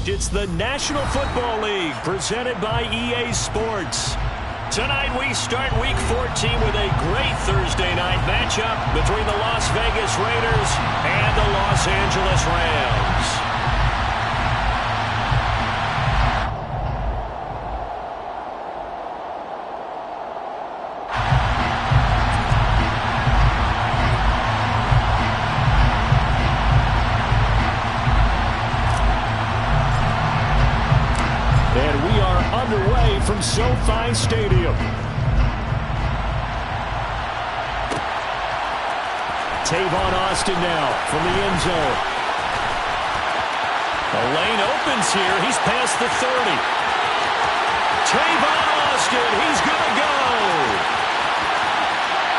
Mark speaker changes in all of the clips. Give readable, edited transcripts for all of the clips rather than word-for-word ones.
Speaker 1: It's the National Football League presented by EA Sports. Tonight we start Week 14 with a great Thursday night matchup between the Las Vegas Raiders and the Los Angeles Rams. Underway from SoFi Stadium. Tavon Austin now from the end zone. The lane opens here. He's past the 30. Tavon Austin, he's going to go.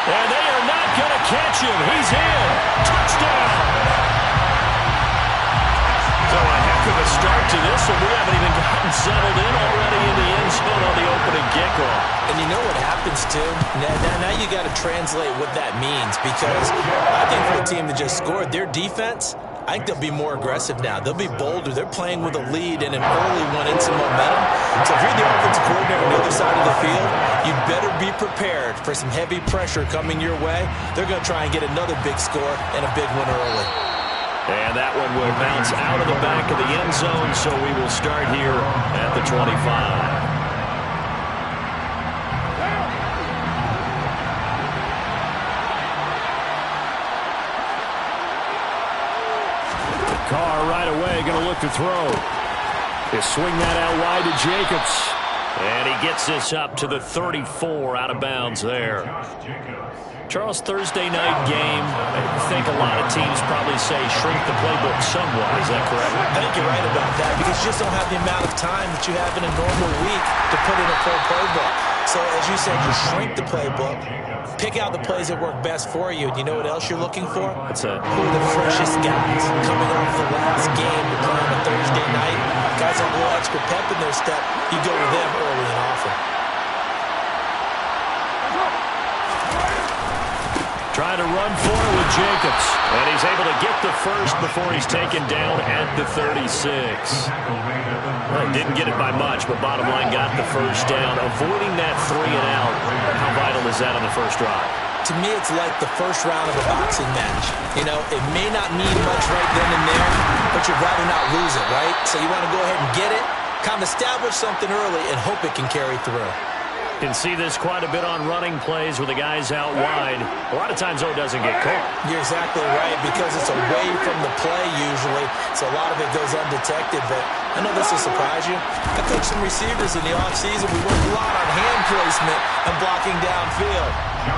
Speaker 1: And they are not going to catch him. He's in. Touchdown. So a heck of a start to this, and we haven't even gotten settled in already in the end zone on the opening kickoff.
Speaker 2: And you know what happens, too? Now you got to translate what that means, because I think for a team that just scored, their defense, I think they'll be more aggressive now. They'll be bolder. They're playing with a lead and an early one in some momentum. So if you're the offensive coordinator on the other side of the field, you better be prepared for some heavy pressure coming your way. They're going to try and get another big score and a big one early.
Speaker 1: And that one will bounce out of the back of the end zone, so we will start here at the 25. Carr right away going to look to throw. They swing that out wide to Jacobs. And he gets this up to the 34 out of bounds there. Charles, Thursday night game, I think a lot of teams probably say shrink the playbook somewhat. Is that correct?
Speaker 2: I think you're right about that, because you just don't have the amount of time that you have in a normal week to put in a full playbook. So as you said, you shrink the playbook, pick out the plays that work best for you. And you know what else you're looking for?
Speaker 1: What's that?
Speaker 2: Who are the freshest guys coming off the last game to play on a Thursday night? Guys have a little extra pep in their step. You go to them early and often.
Speaker 1: Trying to run for it with Jacobs. And he's able to get the first before he's taken down at the 36. Well, didn't get it by much, but bottom line got the first down. Avoiding that 3 and out. How vital is that on the first drive?
Speaker 2: To me, it's like the first round of a boxing match. You know, it may not mean much right then and there, but you'd rather not lose it, right? So you want to go ahead and get it, kind of establish something early, and hope it can carry through.
Speaker 1: Can see this quite a bit on running plays with the guys out wide. A lot of times, though, it doesn't get caught.
Speaker 2: You're exactly right, because it's away from the play usually, so a lot of it goes undetected. But I know this will surprise you. I coached some receivers in the offseason. We worked a lot on hand placement and blocking downfield.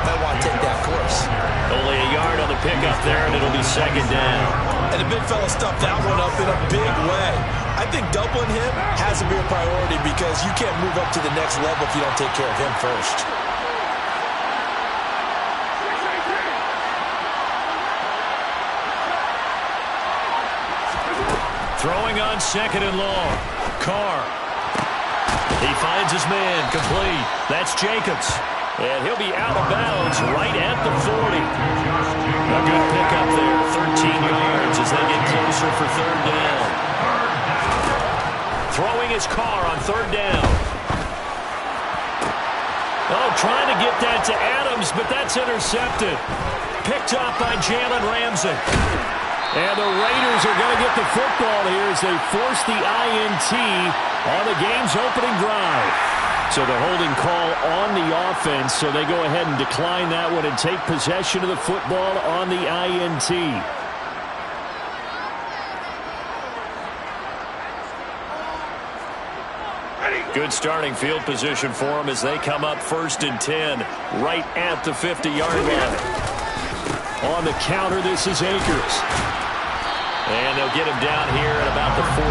Speaker 2: Might want to take that course.
Speaker 1: Only a yard on the pickup there, and it'll be second down.
Speaker 2: And the big fella stuffed that one up in a big way. I think doubling him has to be a priority, because you can't move up to the next level if you don't take care of him first.
Speaker 1: Throwing on second and long. Carr. He finds his man, complete. That's Jacobs. And he'll be out of bounds right at the 40. A good pickup there, 13 yards as they get closer for third down. Throwing his Carr on third down. Oh, trying to get that to Adams, but that's intercepted. Picked up by Jalen Ramsey. And the Raiders are going to get the football here as they force the INT on the game's opening drive. So the holding call on the offense, so they go ahead and decline that one and take possession of the football on the INT. Good starting field position for them as they come up 1st and 10 right at the 50-yard line. On the counter, this is Akers. And they'll get him down here at about the 42.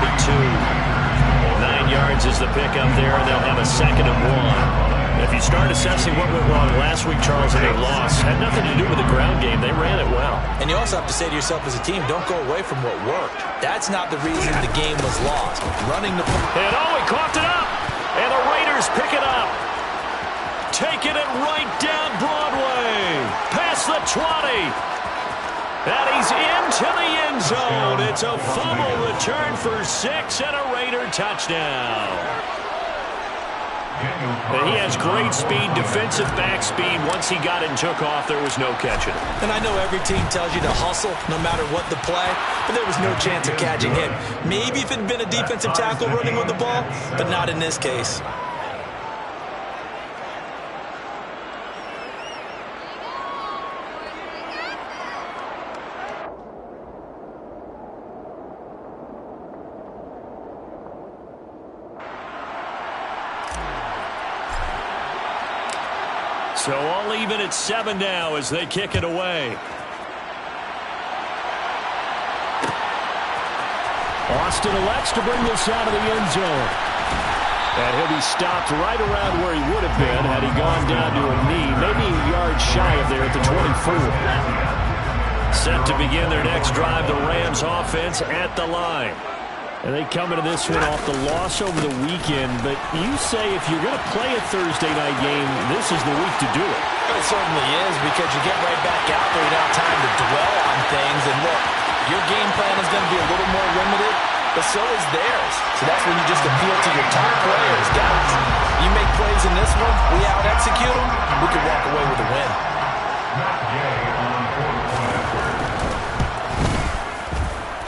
Speaker 1: 9 yards is the pickup there, and they'll have a 2nd and 1. If you start assessing what went wrong last week, Charles, and their loss, had nothing to do with the ground game. They ran it well.
Speaker 2: And you also have to say to yourself as a team, don't go away from what worked. That's not the reason the game was lost. Running the...
Speaker 1: And he coughed it up. And the Raiders pick it up. Taking it right down Broadway. Past the 20. And he's into the end zone. It's a fumble return for 6 and a Raider touchdown. And he has great speed, defensive back speed. Once he got it and took off, there was no catching him.
Speaker 2: And I know every team tells you to hustle no matter what the play, but there was no chance of catching him. Maybe if it had been a defensive tackle running with the ball, but not in this case.
Speaker 1: So all even at 7 now as they kick it away. Austin elects to bring this out of the end zone. And he'll be stopped right around where he would have been had he gone down to a knee, maybe a yard shy of there at the 24. Set to begin their next drive, the Rams offense at the line. And they come into this one off the loss over the weekend, but you say if you're going to play a Thursday night game, this is the week to do it.
Speaker 2: It certainly is, because you get right back out there, you don't have time to dwell on things. And look, your game plan is going to be a little more limited, but so is theirs. So that's when you just appeal to your top players. Guys, you make plays in this one, we out-execute them, we can walk away with a win.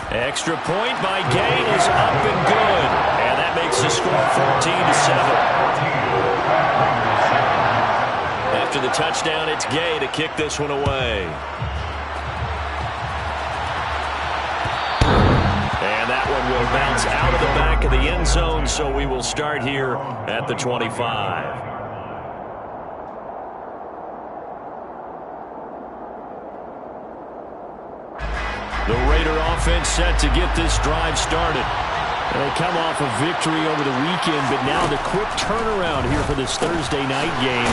Speaker 1: Extra point by Gay is up and good. And that makes the score 14-7. After the touchdown, it's Gay to kick this one away. And that one will bounce out of the back of the end zone, so we will start here at the 25. The Raider offense set to get this drive started. And they come off a victory over the weekend, but now the quick turnaround here for this Thursday night game.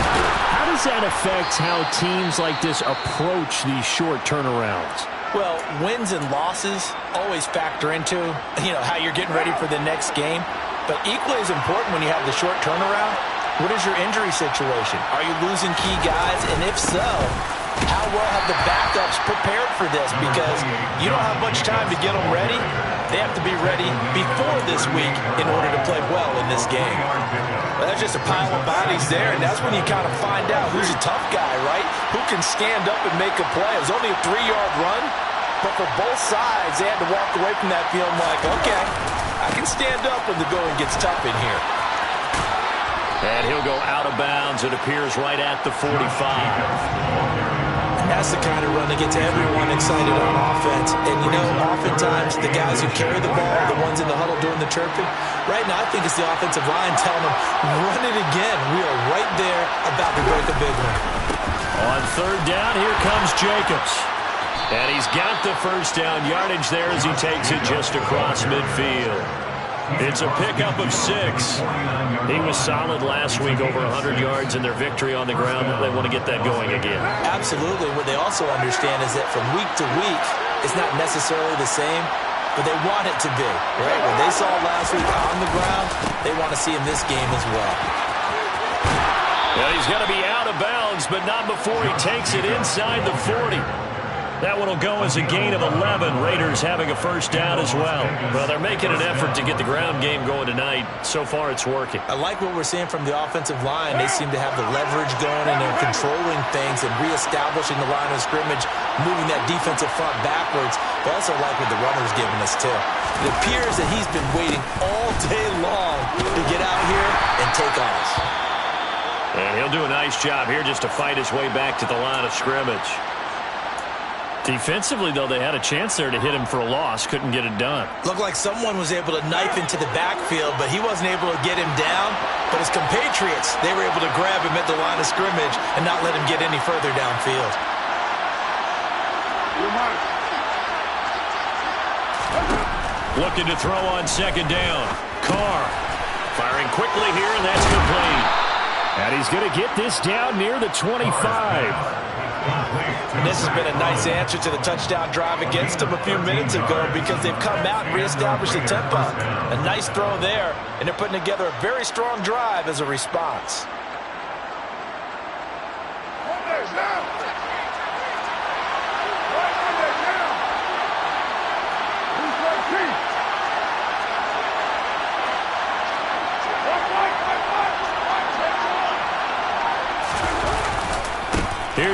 Speaker 1: How does that affect how teams like this approach these short turnarounds?
Speaker 2: Well, wins and losses always factor into, how you're getting ready for the next game. But equally as important when you have the short turnaround, what is your injury situation? Are you losing key guys? And if so, how well have the backups prepared for this? Because you don't have much time to get them ready. They have to be ready before this week in order to play well in this game. Well, there's just a pile of bodies there, and that's when you kind of find out who's a tough guy, right? Who can stand up and make a play. It was only a 3-yard run, but for both sides, they had to walk away from that feeling like, okay, I can stand up when the going gets tough in here.
Speaker 1: And he'll go out of bounds. It appears right at the 45.
Speaker 2: That's the kind of run that gets everyone excited on offense. And, oftentimes the guys who carry the ball are the ones in the huddle doing the chirping. Right now, I think it's the offensive line telling them, run it again. We are right there about to break a big one.
Speaker 1: On third down, here comes Jacobs. And he's got the first down yardage there as he takes it just across midfield. It's a pickup of 6. He was solid last week, over 100 yards in their victory on the ground. They want to get that going again.
Speaker 2: Absolutely. What they also understand is that from week to week, it's not necessarily the same, but they want it to be. Right? What they saw last week on the ground, they want to see in this game as well.
Speaker 1: Well, he's going to be out of bounds, but not before he takes it inside the 40. That one will go as a gain of 11. Raiders having a first down as well. Well, they're making an effort to get the ground game going tonight. So far, it's working.
Speaker 2: I like what we're seeing from the offensive line. They seem to have the leverage going, and they're controlling things and reestablishing the line of scrimmage, moving that defensive front backwards. But I also like what the runner's giving us, too. It appears that he's been waiting all day long to get out here and take off.
Speaker 1: And he'll do a nice job here just to fight his way back to the line of scrimmage. Defensively, though, they had a chance there to hit him for a loss. Couldn't get it done.
Speaker 2: Looked like someone was able to knife into the backfield, but he wasn't able to get him down. But his compatriots, they were able to grab him at the line of scrimmage and not let him get any further downfield.
Speaker 1: Looking to throw on second down. Carr firing quickly here, and that's complete. And he's going to get this down near the 25.
Speaker 2: And this has been a nice answer to the touchdown drive against them a few minutes ago, because they've come out and reestablished the tempo. A nice throw there, and they're putting together a very strong drive as a response.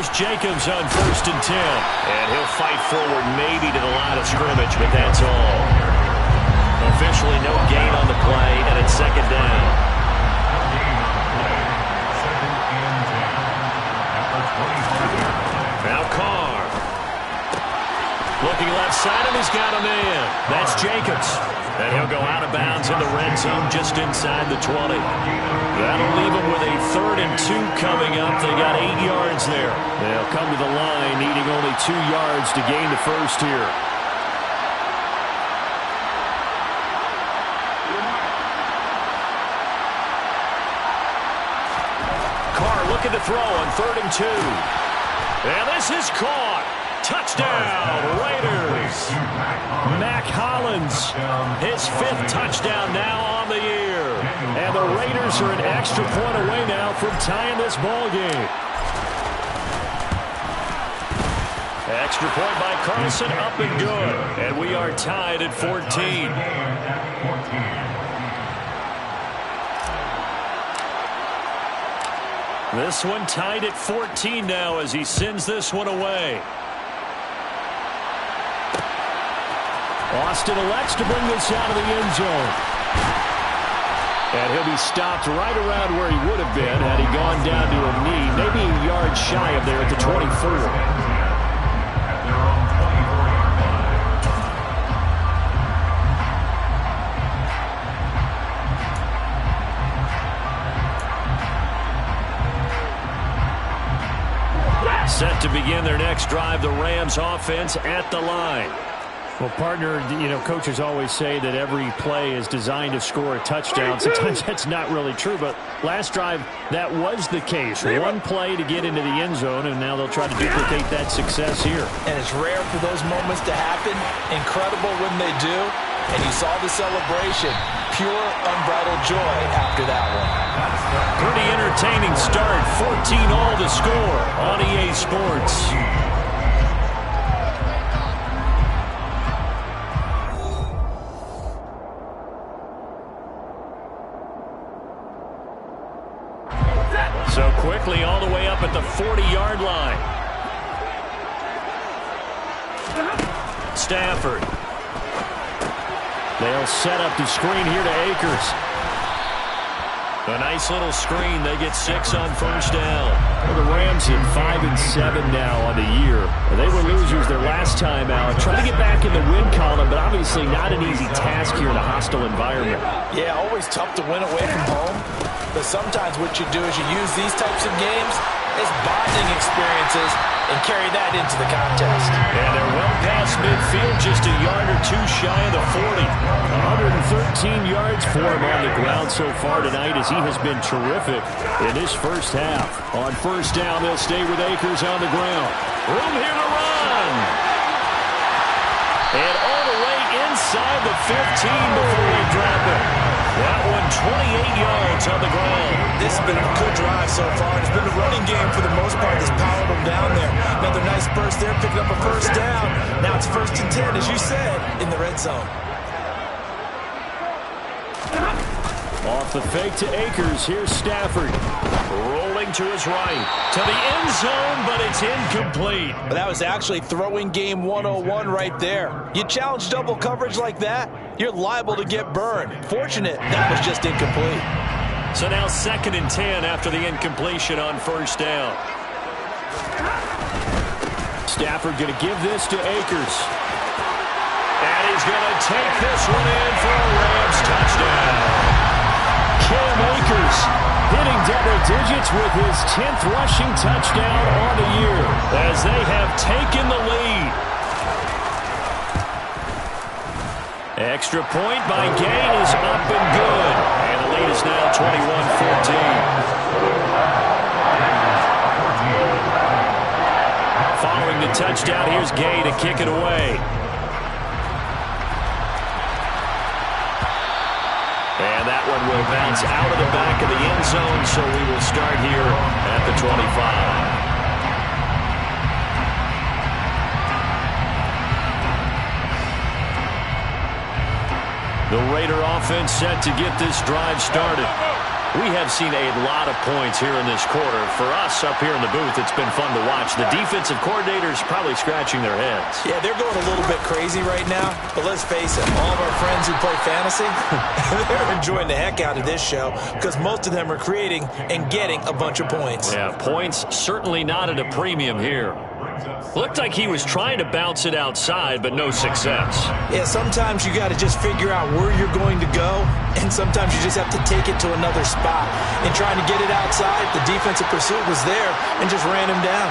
Speaker 1: Here's Jacobs on 1st and 10. And he'll fight forward maybe to the line of scrimmage, but that's all. Officially no gain on the play, and it's 2nd down. Now Carr. Looking left side, and he's got a man. That's Jacobs. And he'll go out of bounds in the red zone just inside the 20. That'll leave them with a 3rd and 2 coming up. They got 8 yards there. They'll come to the line needing only 2 yards to gain the first here. Carr looking to throw on 3rd and 2. And this is caught. Touchdown, Raiders. Mac Hollins, his 5th touchdown now on the year. And the Raiders are an extra point away now from tying this ball game. Extra point by Carlson, up and good. And we are tied at 14. This one tied at 14 now as he sends this one away. Austin elects to bring this out of the end zone. And he'll be stopped right around where he would have been had he gone down to a knee, maybe a yard shy of there at the 24. Set to begin their next drive, the Rams offense at the line. Well, partner, coaches always say that every play is designed to score a touchdown. Sometimes that's not really true, but last drive, that was the case. One play to get into the end zone, and now they'll try to duplicate that success here.
Speaker 2: And it's rare for those moments to happen. Incredible when they do. And you saw the celebration. Pure, unbridled joy after that one.
Speaker 1: Pretty entertaining start. 14-all to score on EA Sports. So quickly all the way up at the 40-yard line. Stafford. They'll set up the screen here to Akers. A nice little screen. They get 6 on 1st down. Well, the Rams at 5 and 7 now on the year. They were losers their last time out. Trying to get back in the win column, but obviously not an easy task here in a hostile environment.
Speaker 2: Yeah, always tough to win away from home. But sometimes what you do is you use these types of games as bonding experiences and carry that into the contest.
Speaker 1: And they're well past midfield, just a yard or 2 shy of the 40. 113 yards for him on the ground so far tonight as he has been terrific in this first half. On 1st down, they'll stay with Akers on the ground. Room here to run. And all the way inside the 15 before they drop it. That one 28 yards on the ground.
Speaker 2: This has been a good drive so far. It's been a running game for the most part that's powered them down there. Another nice burst there, picking up a 1st down. Now it's 1st and 10, as you said, in the red zone.
Speaker 1: Off the fake to Akers. Here's Stafford. Rolling to his right. To the end zone, but it's incomplete.
Speaker 2: But that was actually throwing game 101 right there. You challenge double coverage like that, you're liable to get burned. Fortunate that was just incomplete.
Speaker 1: So now 2nd and 10 after the incompletion on 1st down. Stafford going to give this to Akers. And he's going to take this one in for a Rams touchdown. Cam Akers hitting double digits with his 10th rushing touchdown on the year as they have taken the lead. Extra point by Gain is up and good. And the lead is now 21-14. Following the touchdown, here's Gay to kick it away. And that one will bounce out of the back of the end zone, so we will start here at the 25. The Raider offense set to get this drive started. We have seen a lot of points here in this quarter. For us up here in the booth, it's been fun to watch. The defensive coordinators probably scratching their heads.
Speaker 2: Yeah, they're going a little bit crazy right now, but let's face it, all of our friends who play fantasy, they're enjoying the heck out of this show because most of them are creating and getting a bunch of points.
Speaker 1: Yeah, points certainly not at a premium here. Looked like he was trying to bounce it outside, but no success.
Speaker 2: Yeah, sometimes you got to just figure out where you're going to go, and sometimes you just have to take it to another spot. In trying to get it outside, the defensive pursuit was there and just ran him down.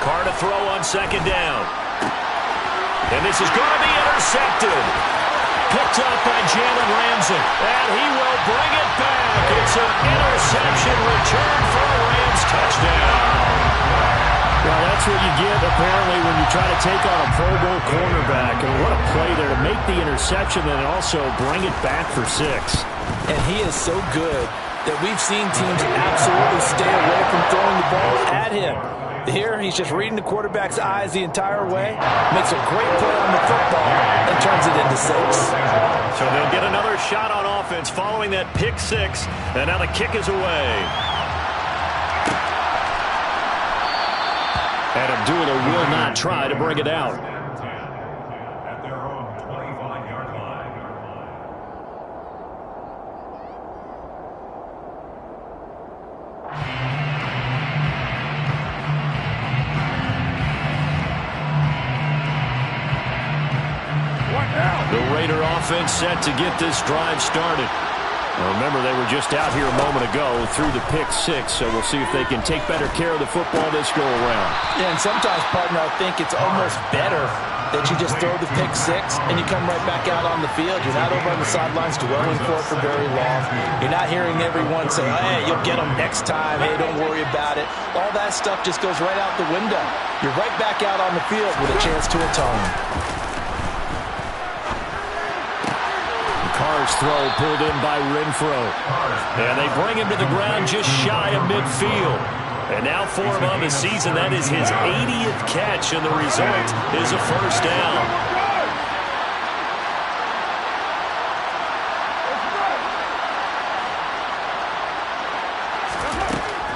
Speaker 1: Carr to throw on second down. And this is going to be intercepted. Picked up by Jalen Ramsey. And he will bring it back. It's an interception return for a Rams touchdown.
Speaker 3: Well, that's what you get, apparently, when you try to take on a Pro Bowl cornerback. And what a play there to make the interception and also bring it back for 6.
Speaker 2: And he is so good that we've seen teams absolutely stay away from throwing the ball at him. Here, he's just reading the quarterback's eyes the entire way, makes a great play on the football, and turns it into 6.
Speaker 1: So they'll get another shot on offense following that pick 6, and now the kick is away. And Abdullah will not try to bring it out.
Speaker 4: At their own 25-yard line.
Speaker 1: The Raider offense set to get this drive started. Now remember, they were just out here a moment ago through the pick 6, so we'll see if they can take better care of the football this go-around.
Speaker 2: Yeah, and sometimes, partner, I think it's almost better that you just throw the pick 6 and you come right back out on the field. You're not over on the sidelines dwelling for it for very long. You're not hearing everyone say, hey, you'll get them next time. Hey, don't worry about it. All that stuff just goes right out the window. You're right back out on the field with a chance to atone.
Speaker 1: Carr's throw pulled in by Renfro. And they bring him to the ground just shy of midfield. And now for him on the season, that is his 80th catch, and the result is a first down.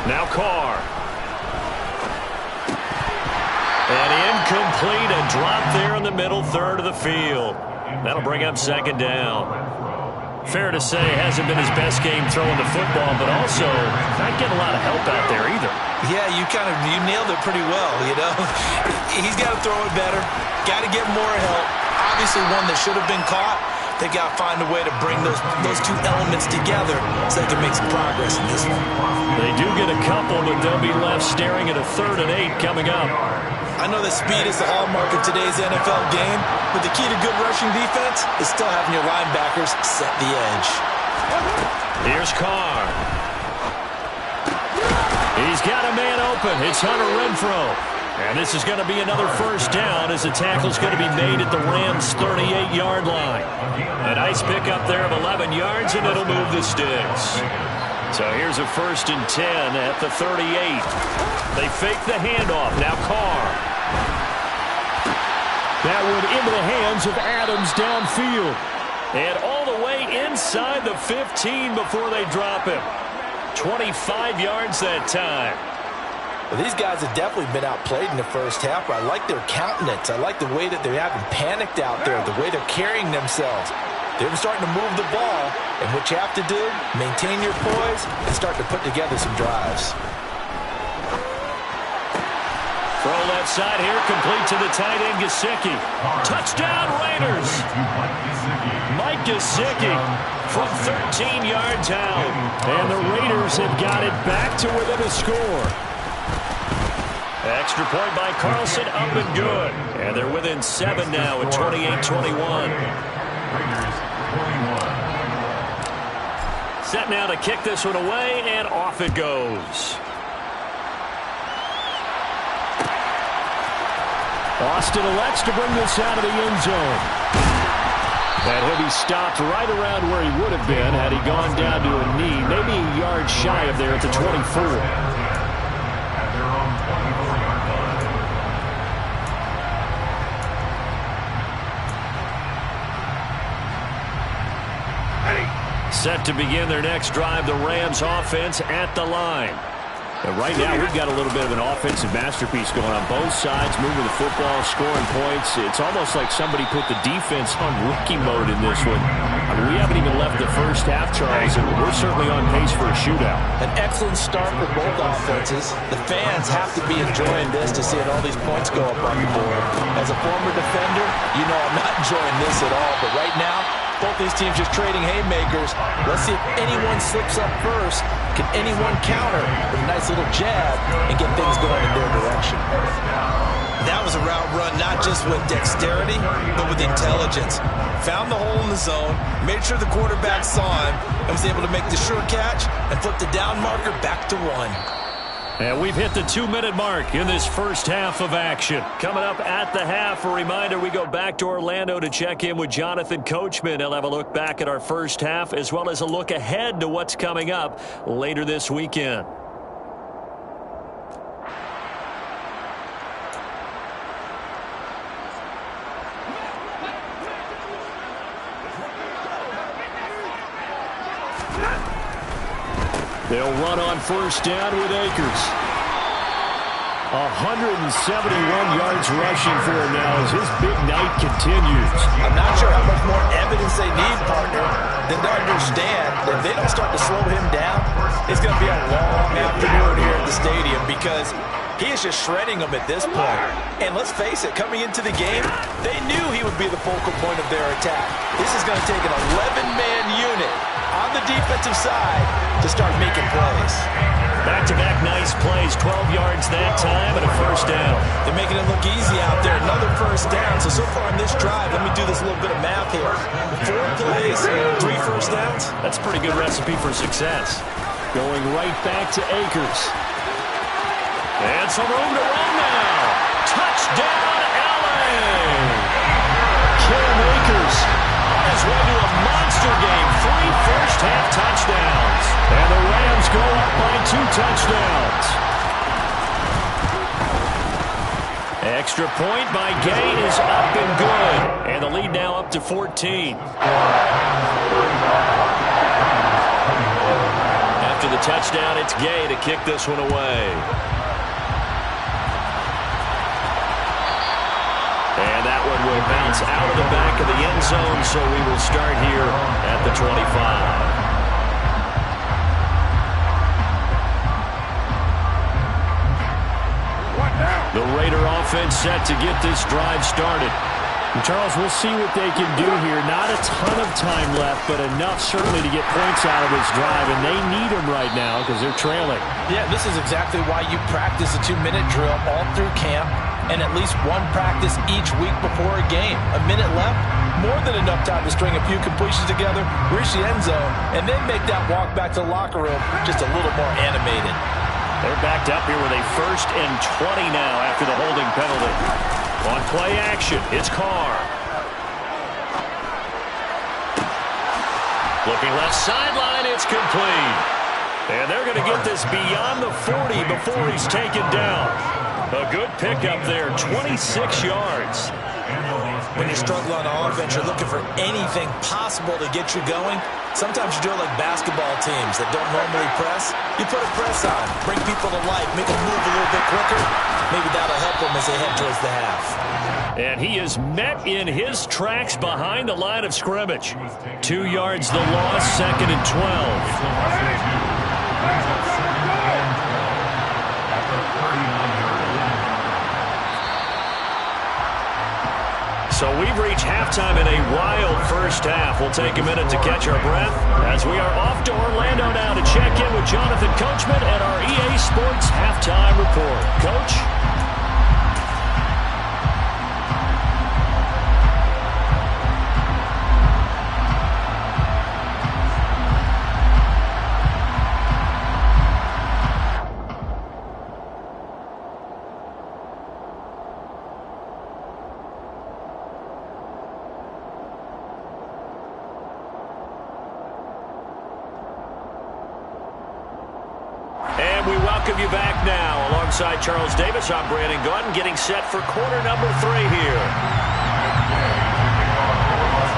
Speaker 1: Now Carr. And incomplete, a drop there in the middle third of the field. That'll bring up second down. Fair to say, hasn't been his best game throwing the football, but also not getting a lot of help out there either.
Speaker 2: Yeah, you nailed it pretty well, you know. He's got to throw it better. Got to get more help. Obviously one that should have been caught. They got to find a way to bring those two elements together so they can make some progress in this one.
Speaker 1: They do get a couple, but they'll be left staring at a 3rd and 8 coming up.
Speaker 2: I know that speed is the hallmark of today's NFL game, but the key to good rushing defense is still having your linebackers set the edge.
Speaker 1: Here's Carr. He's got a man open. It's Hunter Renfro. And this is going to be another first down as the tackle's going to be made at the Rams' 38-yard line. A nice pickup there of 11 yards, and it'll move the sticks. So here's a 1st and 10 at the 38. They fake the handoff. Now Carr. That one into the hands of Adams downfield. And all the way inside the 15 before they drop him. 25 yards that time.
Speaker 2: Well, these guys have definitely been outplayed in the first half. I like their countenance. I like the way that they're having panicked out there, the way they're carrying themselves. They're starting to move the ball, and what you have to do, maintain your poise and start to put together some drives.
Speaker 1: Throw left side here, complete to the tight end, Gesicki. Touchdown, Raiders! Mike Gesicki from 13 yards out. And the Raiders have got it back to within a score. Extra point by Carlson, up and good. And they're within 7 now at 28-21. Set now to kick this one away, and off it goes. Austin elects to bring this out of the end zone. And he'll be stopped right around where he would have been had he gone down to a knee, maybe a yard shy of there at the 24. Set to begin their next drive, the Rams offense at the line. And right now, we've got a little bit of an offensive masterpiece going on both sides, moving the football, scoring points. It's almost like somebody put the defense on rookie mode in this one. I mean, we haven't even left the first half, Charles, and we're certainly on pace for a shootout.
Speaker 2: An excellent start for both offenses. The fans have to be enjoying this to see all these points go up on the board. As a former defender, you know I'm not enjoying this at all. But right now, both these teams just trading haymakers. Let's see if anyone slips up first. Can anyone counter with a nice little jab and get things going in their direction? That was a route run, not just with dexterity, but with intelligence. Found the hole in the zone, made sure the quarterback saw him, and was able to make the sure catch and flip the down marker back to 1.
Speaker 1: And we've hit the 2-minute mark in this first half of action. Coming up at the half, a reminder, we go back to Orlando to check in with Jonathan Coachman. He'll have a look back at our first half as well as a look ahead to what's coming up later this weekend. They'll run on first down with Akers. 171 yards rushing for him now as his big night continues.
Speaker 2: I'm not sure how much more evidence they need, partner, than to understand that if they don't start to slow him down, it's going to be a long afternoon here at the stadium because he is just shredding them at this point. And let's face it, coming into the game, they knew he would be the focal point of their attack. This is going to take an 11-man unit on the defensive side to start making plays.
Speaker 1: Back-to-back nice plays, 12 yards that time and a first down.
Speaker 2: They're making it look easy out there. Another first down. So far on this drive, let me do this little bit of math here. 4 plays, 3 first downs.
Speaker 1: That's a pretty good recipe for success.
Speaker 3: Going right back to Akers.
Speaker 1: And some room to run now. Touchdown, LA!
Speaker 3: Cam Akers
Speaker 1: On his way to a monster game. 3 first-half touchdowns.
Speaker 3: And the Rams go up by 2 touchdowns.
Speaker 1: Extra point by Gay is up and good. And the lead now up to 14. After the touchdown, it's Gay to kick this one away. And that one will bounce out of the back of the end zone, so we will start here at the 25. The Raider offense set to get this drive started.
Speaker 3: And Charles, we'll see what they can do here. Not a ton of time left, but enough certainly to get points out of this drive, and they need them right now because they're trailing.
Speaker 2: Yeah, this is exactly why you practice a 2-minute drill all through camp and at least one practice each week before a game. A minute left, more than enough time to string a few completions together, reach the end zone, and then make that walk back to the locker room just a little more animated.
Speaker 1: They're backed up here with a 1st and 20 now after the holding penalty. On play action, it's Carr. Looking left sideline, it's complete. And they're going to get this beyond the 40 before he's taken down. A good pickup there, 26 yards.
Speaker 2: When you struggle on offense, you're looking for anything possible to get you going. Sometimes you do it like basketball teams that don't normally press. You put a press on, bring people to life, make them move a little bit quicker. Maybe that'll help them as they head towards the half.
Speaker 1: And he is met in his tracks behind the line of scrimmage. 2 yards the loss, 2nd and 12. So we've reached halftime in a wild first half. We'll take a minute to catch our breath as we are off to Orlando now to check in with Jonathan Coachman and our EA Sports Halftime Report. Coach? And we welcome you back now. Alongside Charles Davis, I'm Brandon Gordon, getting set for quarter number 3 here.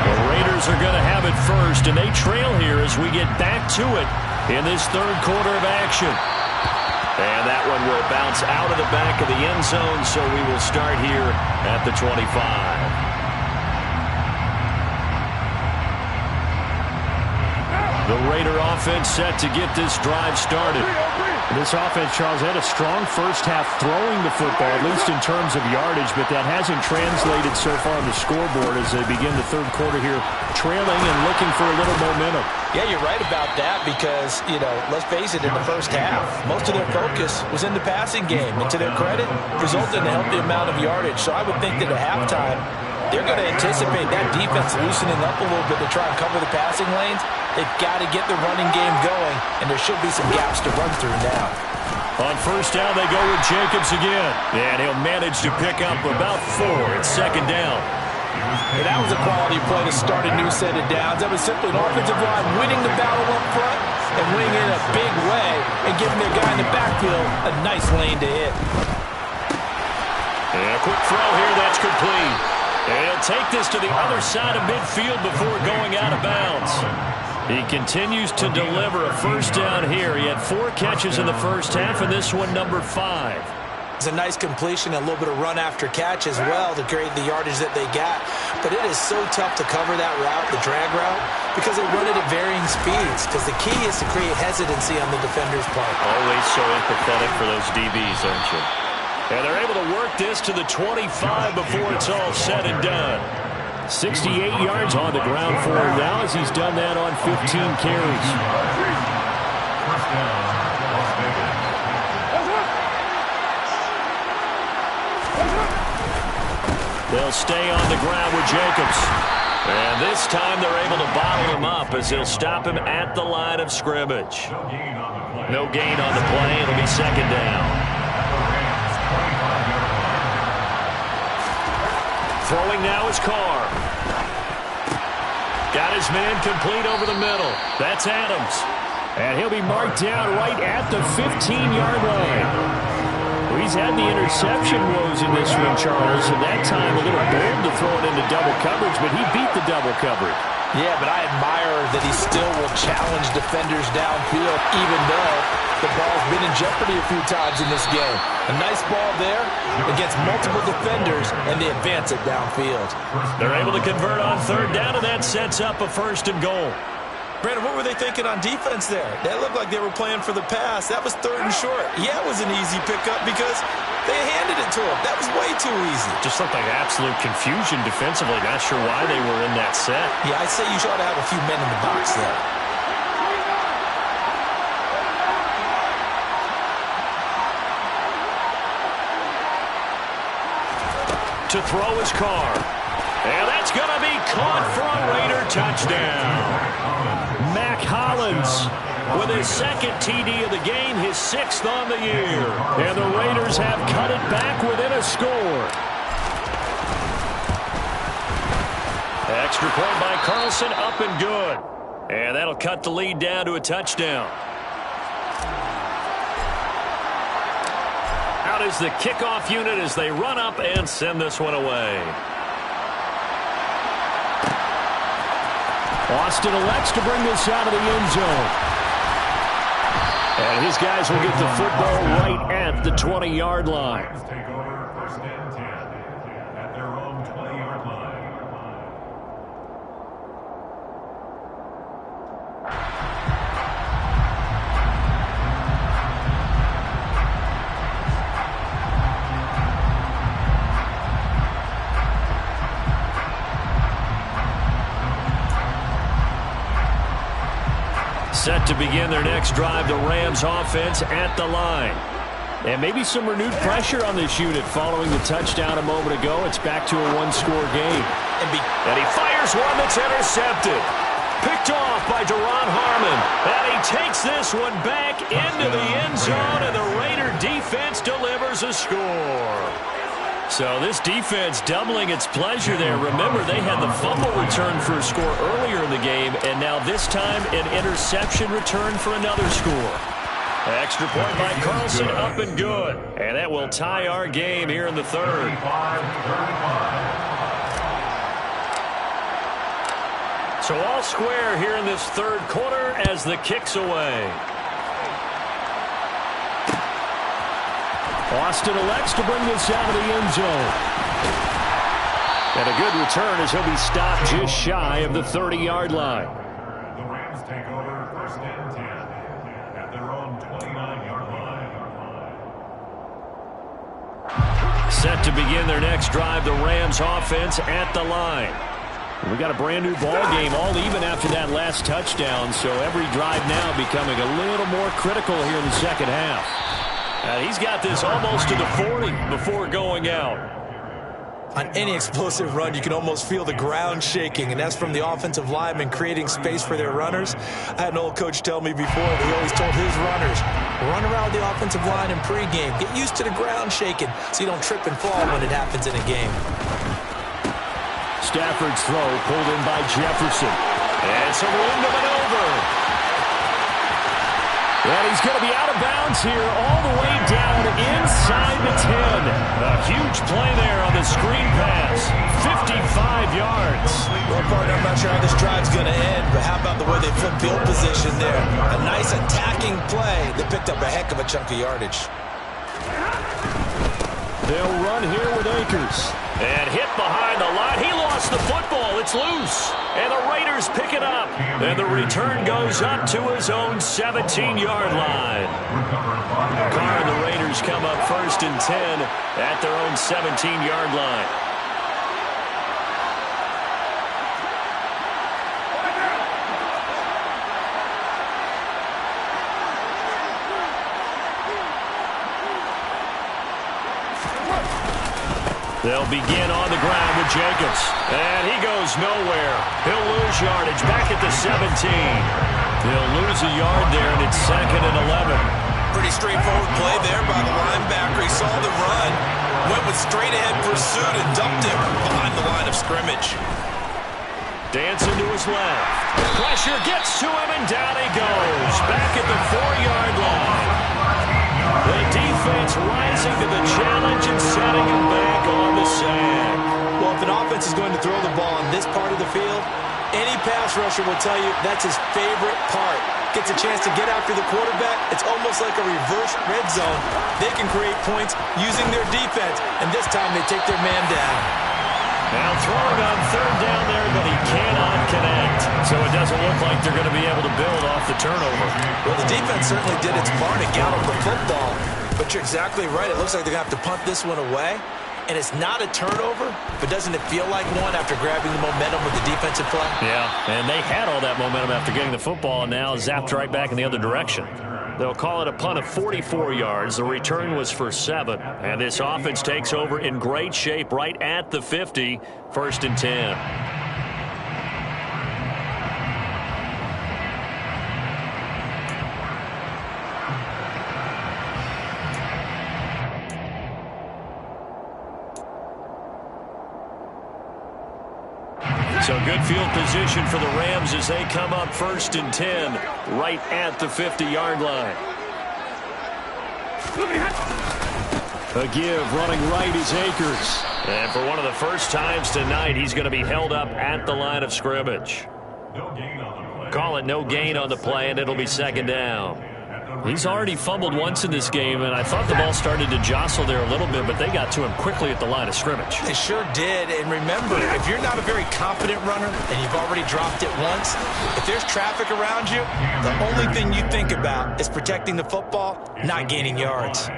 Speaker 1: The Raiders are going to have it first, and they trail here as we get back to it in this third quarter of action. And that one will bounce out of the back of the end zone, so we will start here at the 25. The Raider offense set to get this drive started.
Speaker 3: This offense, Charles, had a strong first half throwing the football, at least in terms of yardage, but that hasn't translated so far on the scoreboard as they begin the third quarter here, trailing and looking for a little momentum.
Speaker 2: Yeah, you're right about that because, let's face it, in the first half, most of their focus was in the passing game. And to their credit, resulted in a healthy amount of yardage. So I would think that at halftime, they're going to anticipate that defense loosening up a little bit to try and cover the passing lanes. They've got to get the running game going, and there should be some gaps to run through now.
Speaker 1: On first down, they go with Jacobs again. And he'll manage to pick up about 4. It's second down.
Speaker 2: And that was a quality play to start a new set of downs. That was simply an offensive line winning the battle up front and winning in a big way and giving their guy in the backfield a nice lane to hit.
Speaker 1: And a quick throw here, that's complete. And he'll take this to the other side of midfield before going out of bounds. He continues to deliver a first down here. He had 4 catches in the first half, and this one number 5.
Speaker 2: It's a nice completion, a little bit of run after catch as well to create the yardage that they got. But it is so tough to cover that route, the drag route, because they run it at varying speeds. Because the key is to create hesitancy on the defender's part.
Speaker 1: Always so empathetic for those DBs, aren't you? And they're able to work this to the 25 before it's all said and done. 68 yards on the ground for him now as he's done that on 15 carries.
Speaker 4: First down, Las Vegas.
Speaker 1: They'll stay on the ground with Jacobs. And this time they're able to bottle him up as they'll stop him at the line of scrimmage. No gain on the play. It'll be second down. Throwing now is Carr. Got his man complete over the middle. That's Adams.
Speaker 3: And he'll be marked down right at the 15-yard line. He's had the interception woes in this one, Charles, and that time a little bold to throw it into double coverage, but he beat the double coverage.
Speaker 2: Yeah, but I admire that he still will challenge defenders downfield, even though the ball's been in jeopardy a few times in this game. A nice ball there against multiple defenders, and they advance it downfield.
Speaker 1: They're able to convert on third down, and that sets up a first and goal.
Speaker 2: Brandon, what were they thinking on defense there? That looked like they were playing for the pass. That was third and short. Yeah, it was an easy pickup because they handed it to him. That was way too easy.
Speaker 1: Just looked like absolute confusion defensively. Not sure why they were in that set.
Speaker 2: Yeah, I'd say you ought to have a few men in the box there.
Speaker 1: To throw his Carr. And that's going to be caught for a Raider touchdown. Mac Hollins with his second TD of the game, his 6th on the year. And the Raiders have cut it back within a score. Extra point by Carlson, up and good. And that'll cut the lead down to a touchdown. Out is the kickoff unit as they run up and send this one away. Austin elects to bring this out of the end zone. And his guys will get the football right at the 20-yard line.
Speaker 4: Take over first and 10 at their own 20-yard line.
Speaker 1: Set to begin their next drive, the Rams offense at the line. And maybe some renewed pressure on this unit following the touchdown a moment ago. It's back to a one-score game. And he fires one that's intercepted. Picked off by Deron Harmon. And he takes this one back into the end zone, and the Raider defense delivers a score. So this defense doubling its pleasure there. Remember, they had the fumble return for a score earlier in the game, and now this time an interception return for another score. Extra point by Carlson, up and good. And that will tie our game here in the third.
Speaker 4: 35-35.
Speaker 1: So all square here in this third quarter as the kick's away.
Speaker 3: Austin elects to bring this out of the end zone. And a good return as he'll be stopped just shy of the 30-yard line.
Speaker 4: The Rams take over first and 10 at their own 29-yard line.
Speaker 1: Set to begin their next drive, the Rams offense at the line. We got a brand new ball game, all even after that last touchdown, so every drive now becoming a little more critical here in the second half. He's got this almost to the 40 before going out.
Speaker 2: On any explosive run, you can almost feel the ground shaking, and that's from the offensive linemen creating space for their runners. I had an old coach tell me before that he always told his runners, run around the offensive line in pregame. Get used to the ground shaking so you don't trip and fall when it happens in a game.
Speaker 3: Stafford's throw pulled in by Jefferson.
Speaker 1: And some room to maneuver.
Speaker 3: And he's going to be out of bounds here all the way down inside the 10.
Speaker 1: A huge play there on the screen pass. 55 yards.
Speaker 2: Well, partner, I'm not sure how this drive's going to end, but how about the way they flip field position there? A nice attacking play. They picked up a heck of a chunk of yardage.
Speaker 3: They'll run here with Akers.
Speaker 1: And hit behind the line. He lost the football. It's loose. And the Raiders pick it up. And the return goes up to his own 17-yard line. Carr and the Raiders come up first and 10 at their own 17-yard line. They'll begin on the ground with Jacobs. And he goes nowhere. He'll lose yardage back at the 17. He'll lose a yard there, and it's second and 11.
Speaker 2: Pretty straightforward play there by the linebacker. He saw the run, went with straight-ahead pursuit, and dumped him behind the line of scrimmage.
Speaker 1: Dancing to his left. Pressure gets to him, and down he goes. Back at the 4-yard line. The defense rising to the challenge and setting him back on the sack.
Speaker 2: Well, if an offense is going to throw the ball on this part of the field, any pass rusher will tell you that's his favorite part. Gets a chance to get after the quarterback. It's almost like a reverse red zone. They can create points using their defense, and this time they take their man down.
Speaker 1: Now throwing on third down there, but he cannot connect. So it doesn't look like they're going to be able to build off the turnover.
Speaker 2: Well, the defense certainly did its part to gallop the football. But you're exactly right. It looks like they're going to have to punt this one away. And it's not a turnover, but doesn't it feel like one after grabbing the momentum with the defensive play?
Speaker 1: Yeah, and they had all that momentum after getting the football, and now zapped right back in the other direction. They'll call it a punt of 44 yards. The return was for 7. And this offense takes over in great shape right at the 50, first and 10. So good field position for the Rams as they come up first and 10 right at the 50-yard line.
Speaker 3: A give running right is Akers.
Speaker 1: And for one of the first times tonight, he's going to be held up at the line of scrimmage.
Speaker 4: No gain on the play.
Speaker 1: Call it no gain on the play, and it'll be second down. He's already fumbled once in this game, and I thought the ball started to jostle there a little bit, but they got to him quickly at the line of scrimmage.
Speaker 2: They sure did. And remember, if you're not a very confident runner and you've already dropped it once, if there's traffic around you, the only thing you think about is protecting the football, not gaining yards.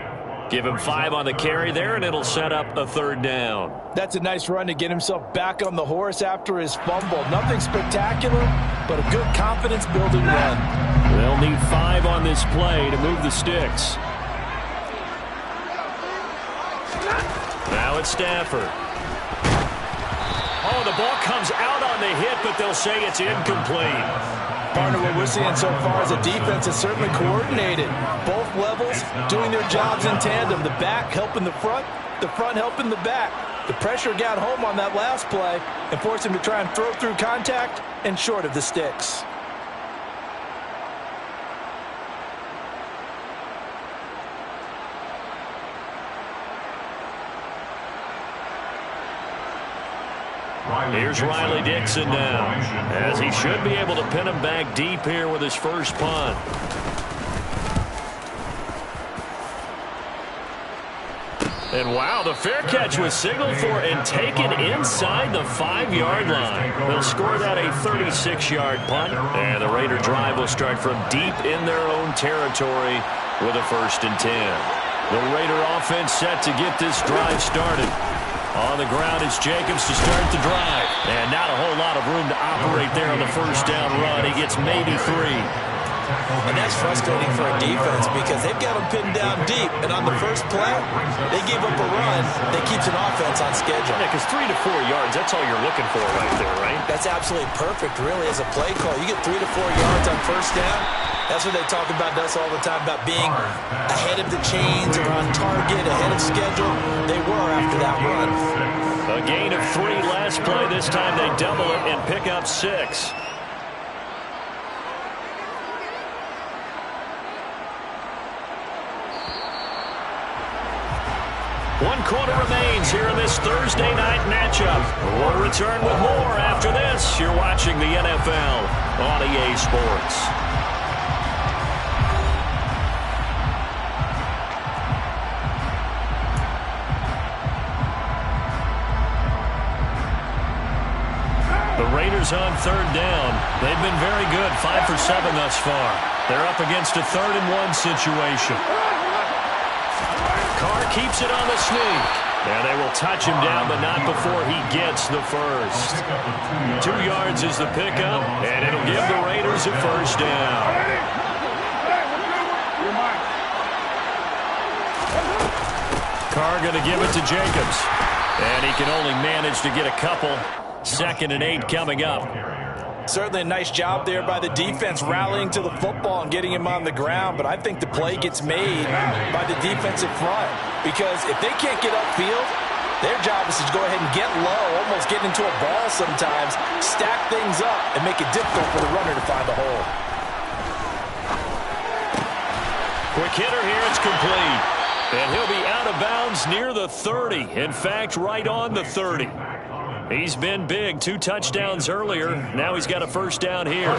Speaker 1: Give him 5 on the carry there, and it'll set up a third down.
Speaker 5: That's a nice run to get himself back on the horse after his fumble. Nothing spectacular, but a good confidence-building run.
Speaker 3: They'll need 5 on this play to move the sticks.
Speaker 1: Now it's Stafford. Oh, the ball comes out on the hit, but they'll say it's incomplete.
Speaker 5: Partner, what we're seeing so far is a defense is certainly coordinated. Both levels doing their jobs in tandem. The back helping the front helping the back. The pressure got home on that last play and forced him to try and throw through contact and short of the sticks.
Speaker 1: Here's Riley Dixon now, as he should be able to pin him back deep here with his first punt. And wow, the fair catch was signaled for and taken inside the 5-yard line. They'll score that a 36-yard punt, and the Raider drive will start from deep in their own territory with a 1st and 10. The Raider offense set to get this drive started. On the ground is Jacobs to start the drive. And not a whole lot of room to operate there on the 1st down run. He gets maybe 3.
Speaker 2: And that's frustrating for a defense because they've got them pinned down deep. And on the first play, they gave up a run that keeps an offense on schedule.
Speaker 1: Yeah, because 3 to 4 yards, that's all you're looking for right there, right?
Speaker 2: That's absolutely perfect, really, as a play call. You get 3 to 4 yards on 1st down. That's what they talk about us all the time, about being ahead of the chains or on target, ahead of schedule. They were after that run.
Speaker 1: A gain of 3 last play. This time they double it and pick up 6. One quarter remains here in this Thursday night matchup. We'll return with more after this. You're watching the NFL on EA Sports. The Raiders on 3rd down. They've been very good, 5 for 7 thus far. They're up against a 3rd and 1 situation. Carr keeps it on the sneak. And they will touch him down, but not before he gets the first. 2 yards is the pickup, and it'll give the Raiders a 1st down. Carr going to give it to Jacobs. And he can only manage to get a couple. 2nd and 8 coming up.
Speaker 2: Certainly a nice job there by the defense rallying to the football and getting him on the ground, but I think the play gets made by the defensive front because if they can't get upfield, their job is to go ahead and get low, almost get into a ball sometimes, stack things up, and make it difficult for the runner to find a hole.
Speaker 1: Quick hitter here, it's complete. And he'll be out of bounds near the 30. In fact, right on the 30. He's been big. 2 touchdowns earlier. Now he's got a 1st down here.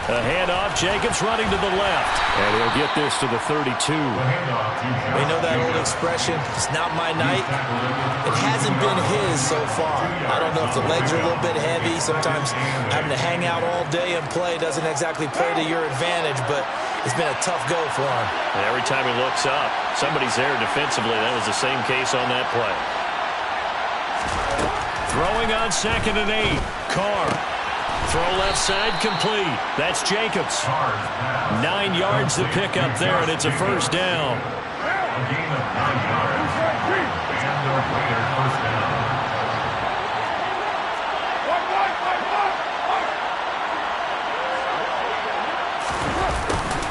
Speaker 1: A handoff. Jacobs running to the left. And he'll get this to the 32.
Speaker 2: We know that old expression, it's not my night. It hasn't been his so far. I don't know if the legs are a little bit heavy. Sometimes having to hang out all day and play doesn't exactly play to your advantage, but it's been a tough go for him.
Speaker 1: And every time he looks up, somebody's there defensively. That was the same case on that play. Throwing on 2nd and 8. Carr. Throw left side complete. That's Jacobs. 9 yards to pick up there, and it's a 1st down.
Speaker 4: A gain of 9 yards. And the Raider 1st down.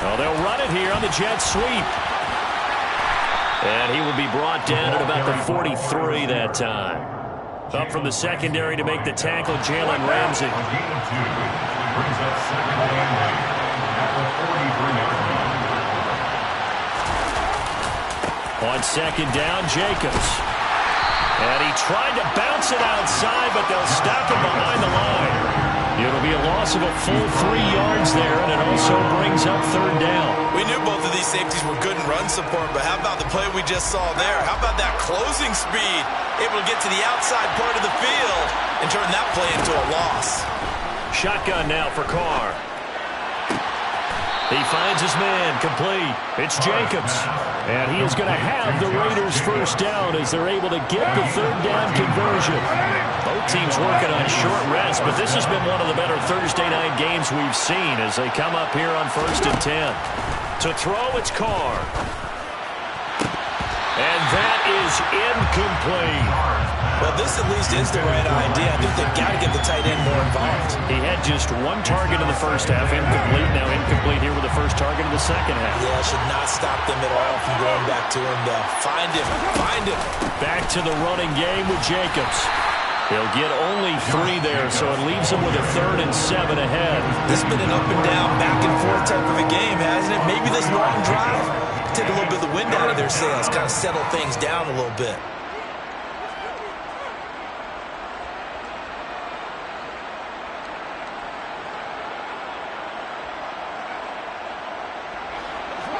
Speaker 1: Well, they'll run it here on the jet sweep. And he will be brought down at about the 43 that time. Up from the secondary to make the tackle, Jalen Ramsey.
Speaker 4: A gain of 2. Brings up 2nd and 8 at the 43-yard line.
Speaker 1: On 2nd down, Jacobs. And he tried to bounce it outside, but they'll stop him behind the line. It'll be a loss of a full 3 yards there, and it also brings up 3rd down.
Speaker 5: We knew both of these safeties were good in run support, but how about the play we just saw there? How about that closing speed? Able to get to the outside part of the field and turn that play into a loss.
Speaker 1: Shotgun now for Carr. He finds his man, complete. It's Jacobs. And he is going to have the Raiders' 1st down as they're able to get the 3rd down conversion. Both teams working on short rest, but this has been one of the better Thursday night games we've seen as they come up here on 1st and 10. To throw, it's Carr. And that is incomplete.
Speaker 2: Well, this at least is the right idea. I think they've got to get the tight end more involved.
Speaker 1: He had just 1 target in the 1st half, incomplete. Now incomplete here with the 1st target in the 2nd half.
Speaker 2: Yeah, should not stop them at all from going back to him, though. Find him. Find him.
Speaker 1: Back to the running game with Jacobs. He'll get only 3 there, so it leaves him with a 3rd and 7 ahead.
Speaker 2: This has been an up and down, back and forth fourth type of a game, hasn't it? Maybe this long drive take a little bit of the wind out of their sails, kind of settle things down a little bit.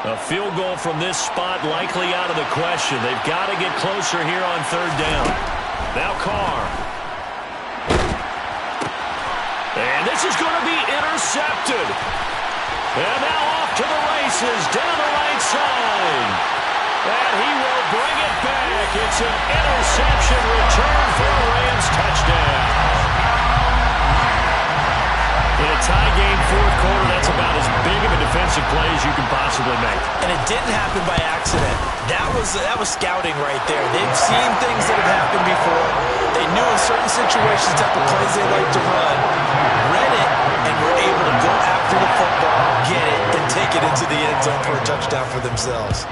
Speaker 1: A field goal from this spot likely out of the question. They've got to get closer here on third down. Now Carr. And this is going to be intercepted. And now off to the races down the right side. And he will bring it back. It's an interception return for a Rams touchdown. In a tie game, fourth quarter, that's about as big of a defensive play as you can possibly make.
Speaker 2: And it didn't happen by accident. That was scouting right there. They've seen things that have happened before. They knew in certain situations type of plays they like to run, read it, and were able to go after the football, get it, and take it into the end zone for a touchdown for themselves.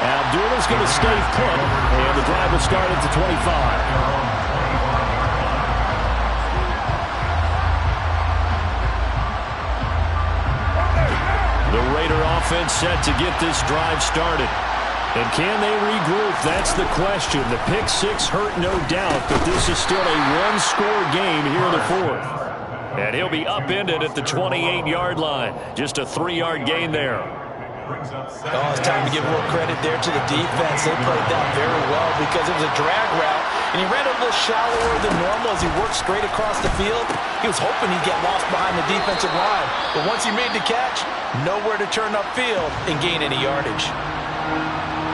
Speaker 3: Abdullah's going to stay put, and the drive will start at the 25. The Raider offense set to get this drive started. And can they regroup? That's the question. The pick six hurt, no doubt, but this is still a one-score game here in the fourth. And he'll be upended at the 28-yard line. Just a 3-yard gain there.
Speaker 2: Oh, it's time to give a little credit there to the defense. They played that very well because it was a drag route, and he ran a little shallower than normal as he worked straight across the field. He was hoping he'd get lost behind the defensive line, but once he made the catch, nowhere to turn upfield and gain any yardage.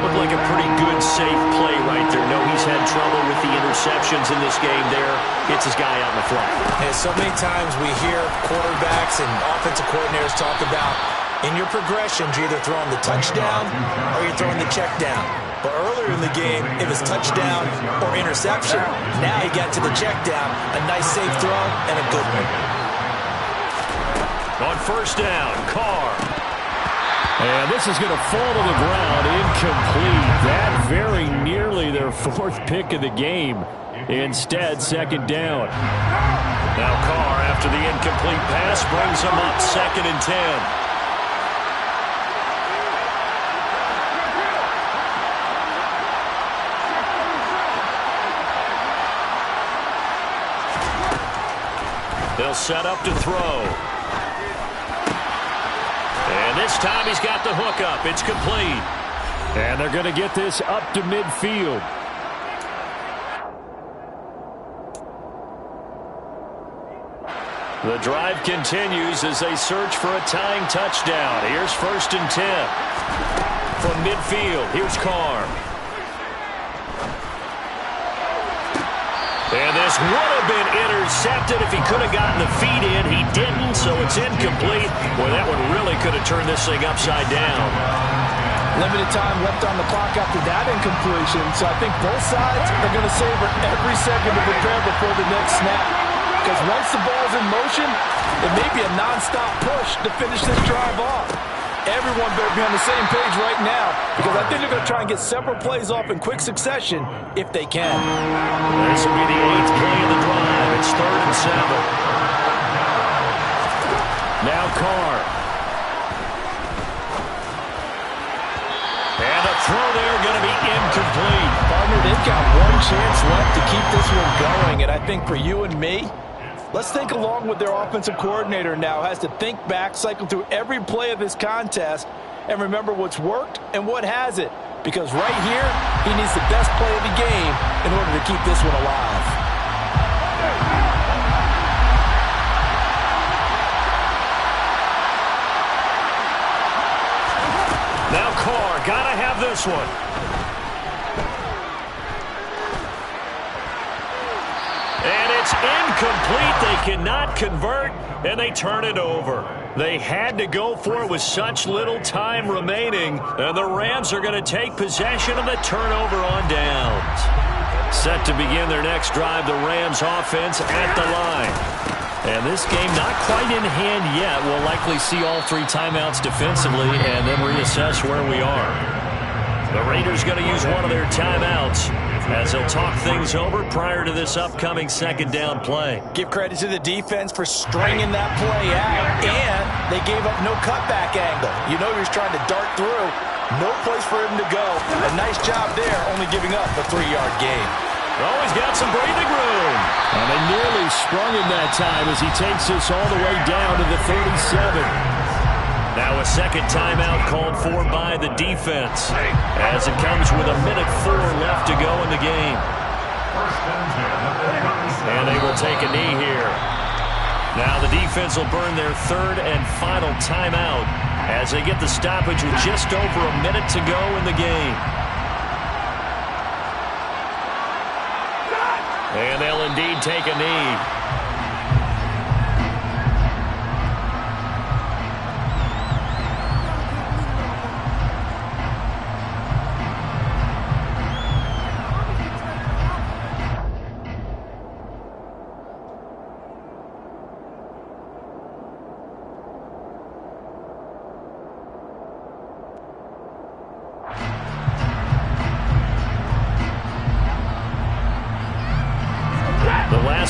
Speaker 1: Looked like a pretty good, safe play right there. No, he's had trouble with the interceptions in this game there. Gets his guy out in the flat.
Speaker 2: And so many times we hear quarterbacks and offensive coordinators talk about in your progressions, you're either throwing the touchdown or you're throwing the check down. But earlier in the game, it was touchdown or interception. Now he got to the check down. A nice, safe throw and a good one.
Speaker 1: On first down, Carr.
Speaker 3: And this is going to fall to the ground, incomplete. That very nearly their fourth pick of the game. Instead, second down.
Speaker 1: Now Carr, after the incomplete pass, brings him up 2nd and 10. They'll set up to throw. And this time he's got the hook up. It's complete.
Speaker 3: And they're going to get this up to midfield.
Speaker 1: The drive continues as they search for a tying touchdown. Here's 1st and 10. From midfield, here's Carr. And this would have been intercepted if he could have gotten the feet in. He didn't, so it's incomplete. Boy, that one really could have turned this thing upside down.
Speaker 5: Limited time left on the clock after that incompletion, so I think both sides are going to savor every second to prepare before the next snap. Because once the ball's in motion, it may be a nonstop push to finish this drive off. Everyone better be on the same page right now, because I think they're going to try and get several plays off in quick succession if they can.
Speaker 1: This will be the 8th play of the drive. It's 3rd and 7.
Speaker 3: Now Carr.
Speaker 1: And the throw there going to be incomplete.
Speaker 5: Partner, they've got one chance left to keep this one going, and I think for you and me, let's think along with their offensive coordinator now. Has to think back, cycle through every play of this contest, and remember what's worked and what hasn't. Because right here, he needs the best play of the game in order to keep this one alive.
Speaker 1: Now Carr, gotta have this one. And it's incomplete. They cannot convert, and they turn it over. They had to go for it with such little time remaining, and the Rams are going to take possession of the turnover on downs. Set to begin their next drive, the Rams offense at the line. And this game not quite in hand yet. We'll likely see all 3 timeouts defensively and then reassess where we are. The Raiders going to use one of their timeouts as he'll talk things over prior to this upcoming second down play.
Speaker 5: Give credit to the defense for stringing that play out, and they gave up no cutback angle. You know he was trying to dart through. No place for him to go. A nice job there, only giving up a 3-yard gain.
Speaker 1: Oh, he's got some breathing room.
Speaker 3: And they nearly sprung him that time as he takes this all the way down to the 37.
Speaker 1: Now a second timeout called for by the defense as it comes with 1:04 left to go in the game. And they will take a knee here. Now the defense will burn their third and final timeout as they get the stoppage with just over a minute to go in the game. And they'll indeed take a knee.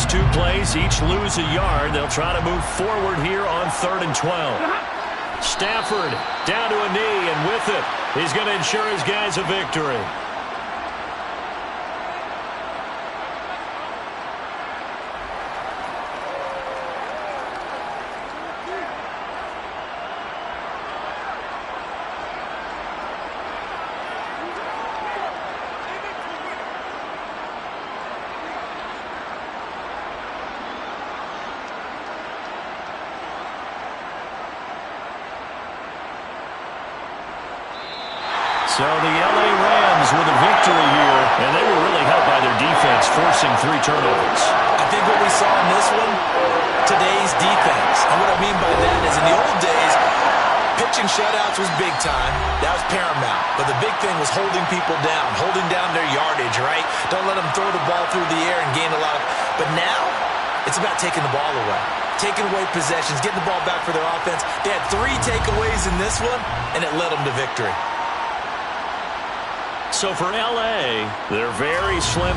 Speaker 1: Two plays, each lose a yard. They'll try to move forward here on 3rd and 12. Stafford down to a knee, and with it, he's going to ensure his guys a victory. So the LA Rams with a victory here, and they were really helped by their defense, forcing 3 turnovers.
Speaker 2: I think what we saw in this one, today's defense. And what I mean by that is in the old days, pitching shutouts was big time. That was paramount. But the big thing was holding people down, holding down their yardage, right? Don't let them throw the ball through the air and gain a lot of... But now, it's about taking the ball away. Taking away possessions, getting the ball back for their offense. They had 3 takeaways in this one, and it led them to victory.
Speaker 1: So for LA, they're very slim